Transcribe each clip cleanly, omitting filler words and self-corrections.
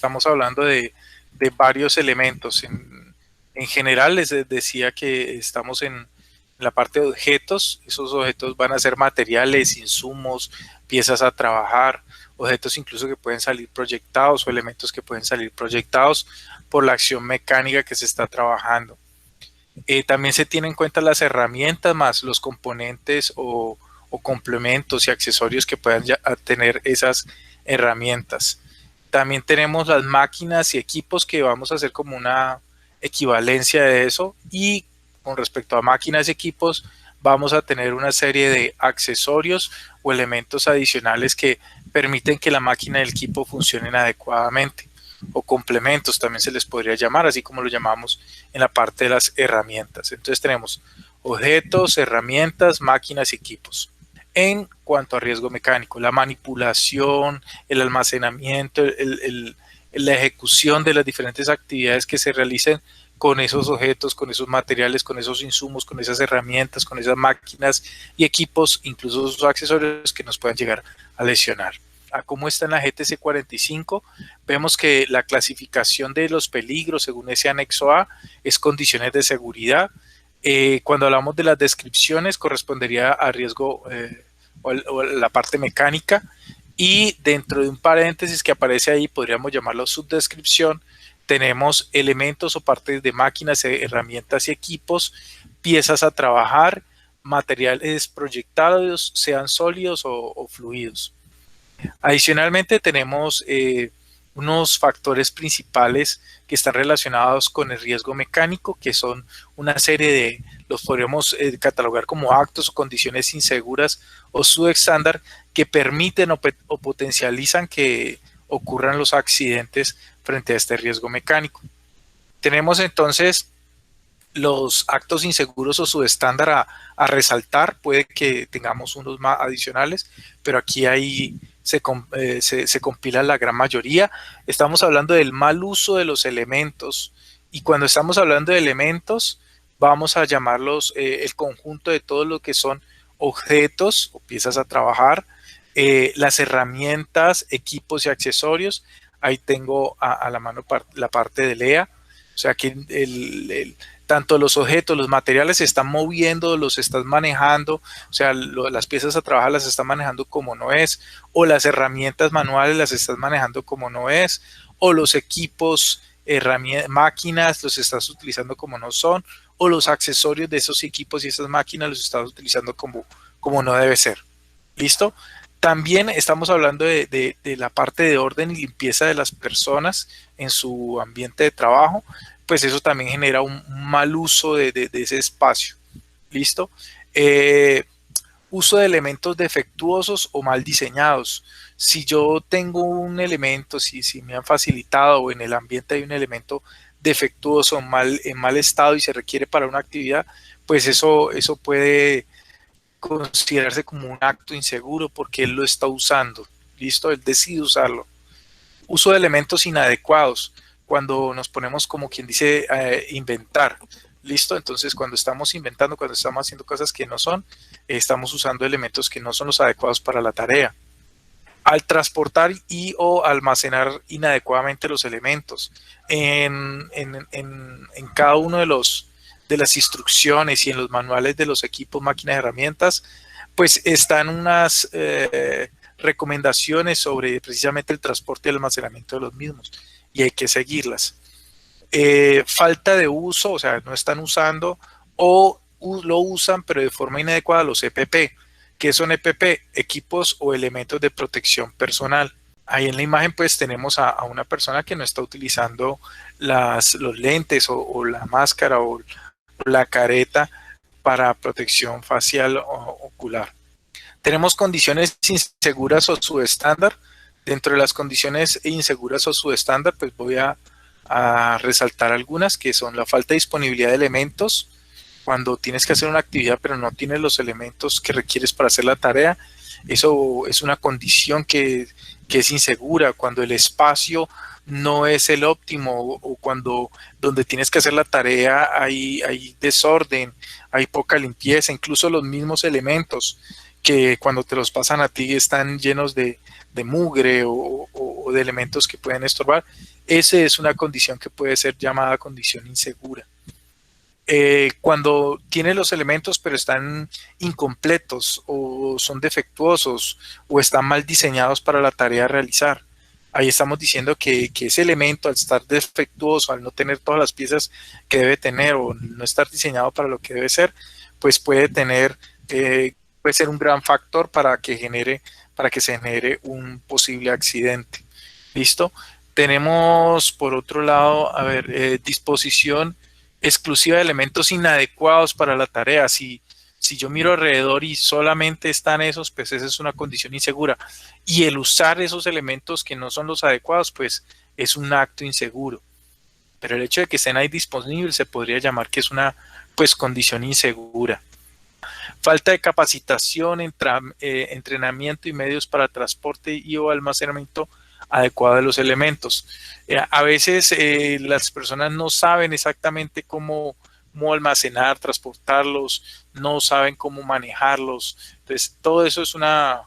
estamos hablando de varios elementos. En general les decía que estamos en la parte de objetos. Esos objetos van a ser materiales, insumos, piezas a trabajar, objetos incluso que pueden salir proyectados o elementos que pueden salir proyectados por la acción mecánica que se está trabajando. También se tienen en cuenta las herramientas más los componentes o complementos y accesorios que puedan tener esas herramientas. También tenemos las máquinas y equipos que vamos a hacer como una equivalencia de eso, y con respecto a máquinas y equipos vamos a tener una serie de accesorios o elementos adicionales que permiten que la máquina y el equipo funcionen adecuadamente, o complementos también se les podría llamar, así como lo llamamos en la parte de las herramientas. Entonces tenemos objetos, herramientas, máquinas y equipos. En cuanto a riesgo mecánico, la manipulación, el almacenamiento, la ejecución de las diferentes actividades que se realicen con esos objetos, con esos materiales, con esos insumos, con esas herramientas, con esas máquinas y equipos, incluso sus accesorios que nos puedan llegar a lesionar. A cómo está en la GTC 45, vemos que la clasificación de los peligros según ese anexo A es condiciones de seguridad. Cuando hablamos de las descripciones correspondería a riesgo o la parte mecánica, y dentro de un paréntesis que aparece ahí podríamos llamarlo subdescripción, tenemos elementos o partes de máquinas, herramientas y equipos, piezas a trabajar, materiales proyectados, sean sólidos o fluidos. Adicionalmente tenemos unos factores principales que están relacionados con el riesgo mecánico, que son una serie de, los podríamos catalogar como actos o condiciones inseguras o subestándar que permiten o potencializan que ocurran los accidentes frente a este riesgo mecánico. Tenemos entonces los actos inseguros o subestándar a resaltar. Puede que tengamos unos más adicionales, pero aquí se compila la gran mayoría. Estamos hablando del mal uso de los elementos, y cuando estamos hablando de elementos vamos a llamarlos el conjunto de todo lo que son objetos o piezas a trabajar, las herramientas, equipos y accesorios. Ahí tengo a la mano la parte de LEA, o sea que tanto los objetos, los materiales se están moviendo, los estás manejando, o sea, las piezas a trabajar las estás manejando como no es, o las herramientas manuales las estás manejando como no es, o los equipos, máquinas los estás utilizando como no son, o los accesorios de esos equipos y esas máquinas los estás utilizando como no debe ser. ¿Listo? También estamos hablando de la parte de orden y limpieza de las personas en su ambiente de trabajo. Pues eso también genera un mal uso de ese espacio. ¿Listo? Uso de elementos defectuosos o mal diseñados. Si yo tengo un elemento, si me han facilitado o en el ambiente hay un elemento defectuoso en mal estado y se requiere para una actividad, pues eso puede considerarse como un acto inseguro porque él lo está usando. ¿Listo? Él decide usarlo. Uso de elementos inadecuados, cuando nos ponemos como quien dice inventar. ¿Listo? Entonces cuando estamos inventando, cuando estamos haciendo cosas que no son, estamos usando elementos que no son los adecuados para la tarea. Al transportar y o almacenar inadecuadamente los elementos. En cada uno de las instrucciones y en los manuales de los equipos, máquinas y herramientas, pues están unas recomendaciones sobre precisamente el transporte y el almacenamiento de los mismos, y hay que seguirlas. Falta de uso, o sea, no están usando o lo usan pero de forma inadecuada los EPP. ¿Qué son EPP? Equipos o elementos de protección personal. Ahí en la imagen pues tenemos a una persona que no está utilizando los lentes o la máscara o la careta para protección facial o ocular. Tenemos condiciones inseguras o subestándar. Dentro de las condiciones inseguras o subestándar, pues voy a resaltar algunas, que son la falta de disponibilidad de elementos. Cuando tienes que hacer una actividad pero no tienes los elementos que requieres para hacer la tarea, eso es una condición que es insegura. Cuando el espacio no es el óptimo, o cuando donde tienes que hacer la tarea hay desorden, hay poca limpieza, incluso los mismos elementos que cuando te los pasan a ti están llenos de de mugre o de elementos que pueden estorbar. Esa es una condición que puede ser llamada condición insegura. Cuando tiene los elementos pero están incompletos o son defectuosos o están mal diseñados para la tarea a realizar. Ahí estamos diciendo que ese elemento, al estar defectuoso, al no tener todas las piezas que debe tener o no estar diseñado para lo que debe ser, pues puede ser un gran factor para que se genere un posible accidente. ¿Listo? Tenemos por otro lado, a ver, disposición exclusiva de elementos inadecuados para la tarea. Si yo miro alrededor y solamente están esos, pues esa es una condición insegura. Y el usar esos elementos que no son los adecuados, pues es un acto inseguro. Pero el hecho de que estén ahí disponibles se podría llamar que es una condición insegura. Falta de capacitación, entrenamiento y medios para transporte y o almacenamiento adecuado de los elementos. A veces las personas no saben exactamente cómo almacenar, transportarlos, no saben cómo manejarlos. Entonces, todo eso es una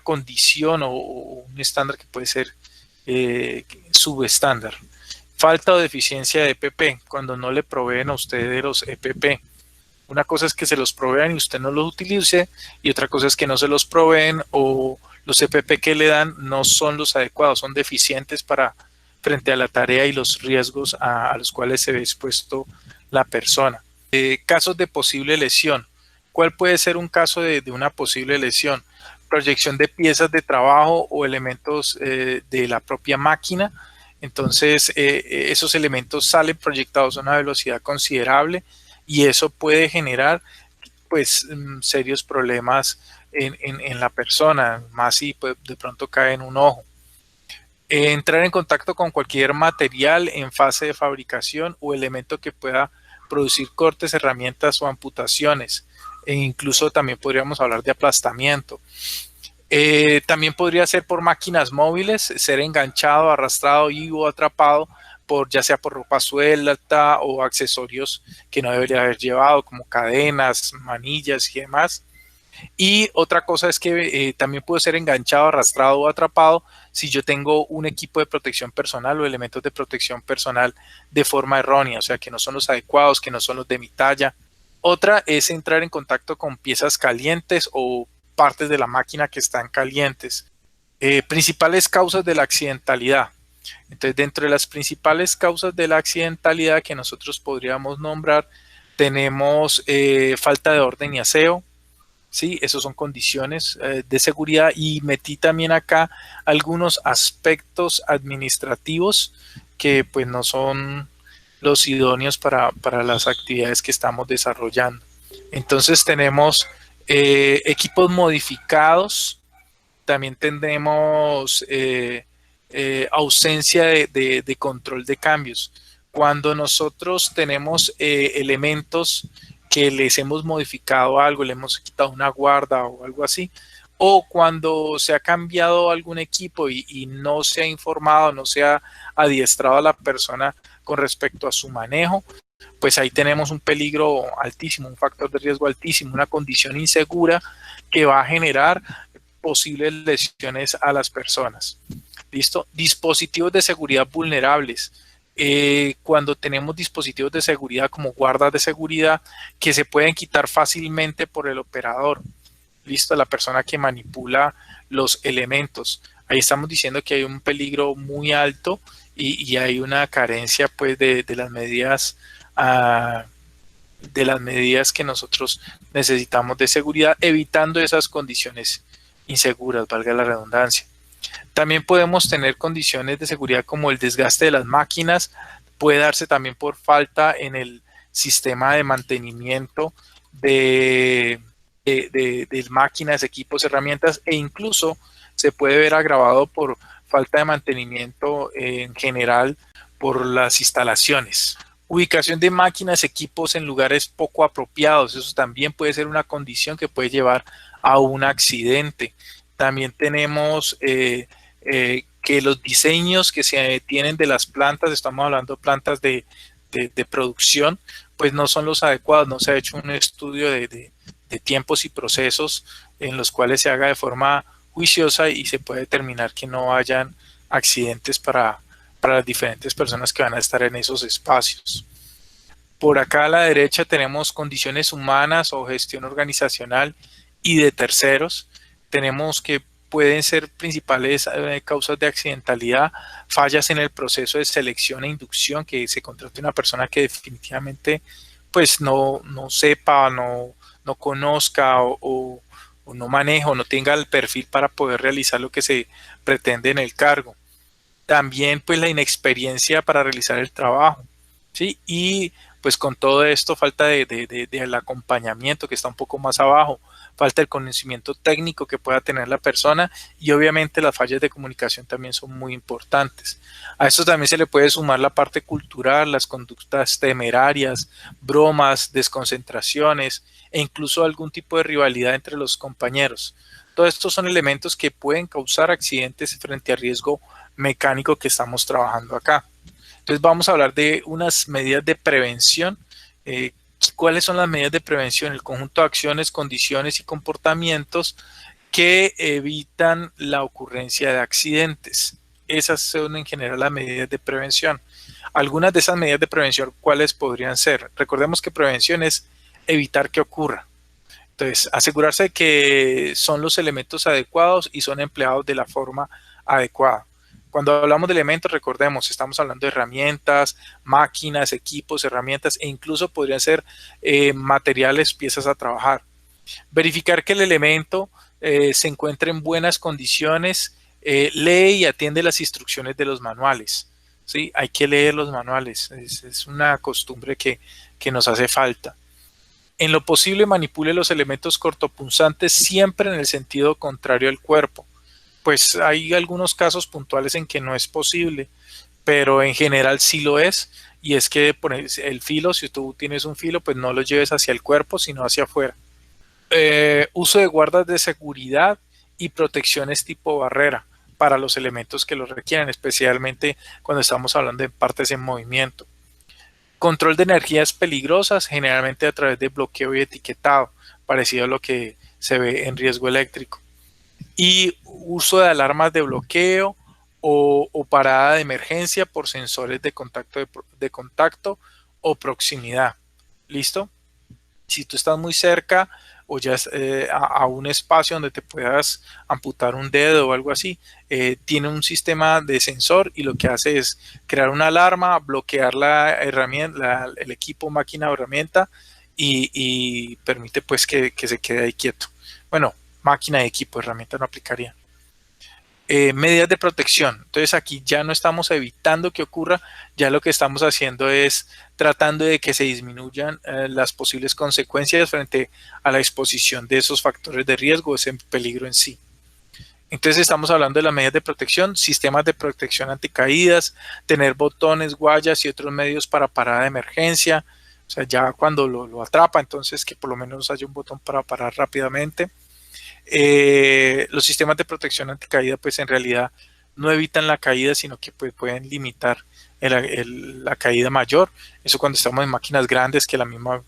condición o un estándar que puede ser subestándar. Falta o deficiencia de EPP, cuando no le proveen a usted de los EPP. Una cosa es que se los provean y usted no los utilice, y otra cosa es que no se los proveen o los EPP que le dan no son los adecuados, son deficientes frente a la tarea y los riesgos a los cuales se ve expuesto la persona. Casos de posible lesión. ¿Cuál puede ser un caso de una posible lesión? Proyección de piezas de trabajo o elementos de la propia máquina. Entonces, esos elementos salen proyectados a una velocidad considerable y eso puede generar serios problemas en la persona, más si de pronto cae en un ojo. Entrar en contacto con cualquier material en fase de fabricación o elemento que pueda producir cortes, herramientas o amputaciones. E incluso también podríamos hablar de aplastamiento. También podría ser por máquinas móviles, ser enganchado, arrastrado y o atrapado ya sea por ropa suelta o accesorios que no debería haber llevado, como cadenas, manillas y demás. Y otra cosa es que también puede ser enganchado, arrastrado o atrapado si yo tengo un equipo de protección personal o elementos de protección personal de forma errónea, o sea, que no son los adecuados, que no son los de mi talla. Otra es entrar en contacto con piezas calientes o partes de la máquina que están calientes. Principales causas de la accidentalidad. Entonces, dentro de las principales causas de la accidentalidad que nosotros podríamos nombrar, tenemos falta de orden y aseo. Sí, esos son condiciones de seguridad, y metí también acá algunos aspectos administrativos que pues no son los idóneos para las actividades que estamos desarrollando. Entonces tenemos equipos modificados, también tenemos ausencia de control de cambios. Cuando nosotros tenemos elementos que les hemos modificado algo, le hemos quitado una guarda o algo así, o cuando se ha cambiado algún equipo y no se ha informado, no se ha adiestrado a la persona con respecto a su manejo, pues ahí tenemos un peligro altísimo, un factor de riesgo altísimo, una condición insegura que va a generar posibles lesiones a las personas. ¿Listo? Dispositivos de seguridad vulnerables. Cuando tenemos dispositivos de seguridad como guardas de seguridad que se pueden quitar fácilmente por el operador. ¿Listo? La persona que manipula los elementos. Ahí estamos diciendo que hay un peligro muy alto y hay una carencia pues de las medidas que nosotros necesitamos de seguridad, evitando esas condiciones inseguras, valga la redundancia. También podemos tener condiciones de seguridad como el desgaste de las máquinas, puede darse también por falta en el sistema de mantenimiento de máquinas, equipos, herramientas, e incluso se puede ver agravado por falta de mantenimiento en general por las instalaciones. Ubicación de máquinas, equipos en lugares poco apropiados, eso también puede ser una condición que puede llevar a un accidente. También tenemos que los diseños que se tienen de las plantas, estamos hablando de plantas de producción, pues no son los adecuados, no se ha hecho un estudio de tiempos y procesos en los cuales se haga de forma juiciosa y se puede determinar que no hayan accidentes para las diferentes personas que van a estar en esos espacios. Por acá a la derecha tenemos condiciones humanas o gestión organizacional y de terceros. Tenemos que pueden ser principales causas de accidentalidad, fallas en el proceso de selección e inducción, que se contrate una persona que definitivamente pues no sepa, no conozca o no maneja o no tenga el perfil para poder realizar lo que se pretende en el cargo. También pues la inexperiencia para realizar el trabajo, ¿sí? Y pues con todo esto falta del acompañamiento que está un poco más abajo, falta el conocimiento técnico que pueda tener la persona y obviamente las fallas de comunicación también son muy importantes. A esto también se le puede sumar la parte cultural, las conductas temerarias, bromas, desconcentraciones e incluso algún tipo de rivalidad entre los compañeros. Todos estos son elementos que pueden causar accidentes frente al riesgo mecánico que estamos trabajando acá. Entonces vamos a hablar de unas medidas de prevención. ¿Cuáles son las medidas de prevención? El conjunto de acciones, condiciones y comportamientos que evitan la ocurrencia de accidentes. Esas son en general las medidas de prevención. Algunas de esas medidas de prevención, ¿cuáles podrían ser? Recordemos que prevención es evitar que ocurra. Entonces, asegurarse de que son los elementos adecuados y son empleados de la forma adecuada. Cuando hablamos de elementos, recordemos, estamos hablando de herramientas, máquinas, equipos, herramientas e incluso podrían ser materiales, piezas a trabajar. Verificar que el elemento se encuentre en buenas condiciones, lee y atiende las instrucciones de los manuales. ¿Sí? Hay que leer los manuales, es una costumbre que nos hace falta. En lo posible manipule los elementos cortopunzantes siempre en el sentido contrario al cuerpo. Pues hay algunos casos puntuales en que no es posible, pero en general sí lo es, y es que el filo, si tú tienes un filo, pues no lo lleves hacia el cuerpo, sino hacia afuera. Uso de guardas de seguridad y protecciones tipo barrera para los elementos que lo requieren, especialmente cuando estamos hablando de partes en movimiento. Control de energías peligrosas, generalmente a través de bloqueo y etiquetado, parecido a lo que se ve en riesgo eléctrico. Y uso de alarmas de bloqueo o parada de emergencia por sensores de contacto o proximidad. ¿Listo? Si tú estás muy cerca o ya a un espacio donde te puedas amputar un dedo o algo así, tiene un sistema de sensor y lo que hace es crear una alarma, bloquear la herramienta, el equipo, máquina o herramienta y permite pues que se quede ahí quieto. Bueno, máquina y equipo, herramienta no aplicaría. Medidas de protección. Entonces aquí ya no estamos evitando que ocurra, ya lo que estamos haciendo es tratando de que se disminuyan las posibles consecuencias frente a la exposición de esos factores de riesgo, ese peligro en sí. Entonces estamos hablando de las medidas de protección, sistemas de protección anticaídas, tener botones, guayas y otros medios para parada de emergencia. O sea, ya cuando lo atrapa, entonces que por lo menos haya un botón para parar rápidamente. Los sistemas de protección anticaída pues en realidad no evitan la caída, sino que pues, pueden limitar la caída mayor. Eso cuando estamos en máquinas grandes que la misma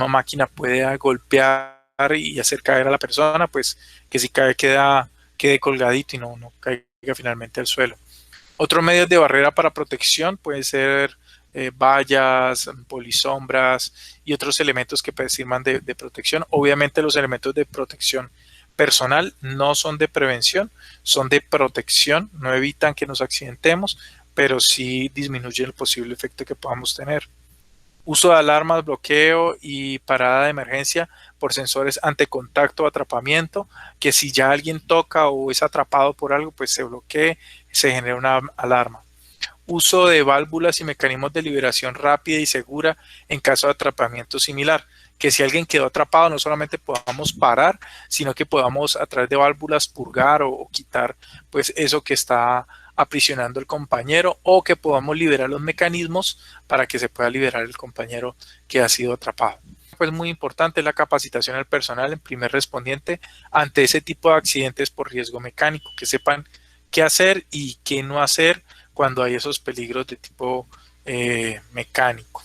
máquina puede golpear y hacer caer a la persona, pues que si cae quede colgadito y no caiga finalmente al suelo. Otros medios de barrera para protección pueden ser vallas, polisombras y otros elementos que pues, sirvan de protección. Obviamente los elementos de protección personal no son de prevención, son de protección, no evitan que nos accidentemos, pero sí disminuyen el posible efecto que podamos tener. Uso de alarmas, bloqueo y parada de emergencia por sensores ante contacto o atrapamiento, que si ya alguien toca o es atrapado por algo, pues se bloquee, se genera una alarma. Uso de válvulas y mecanismos de liberación rápida y segura en caso de atrapamiento similar, que si alguien quedó atrapado no solamente podamos parar, sino que podamos a través de válvulas purgar o quitar pues eso que está aprisionando el compañero o que podamos liberar los mecanismos para que se pueda liberar el compañero que ha sido atrapado. Pues muy importante la capacitación del personal en primer respondiente ante ese tipo de accidentes por riesgo mecánico, que sepan qué hacer y qué no hacer cuando hay esos peligros de tipo mecánico.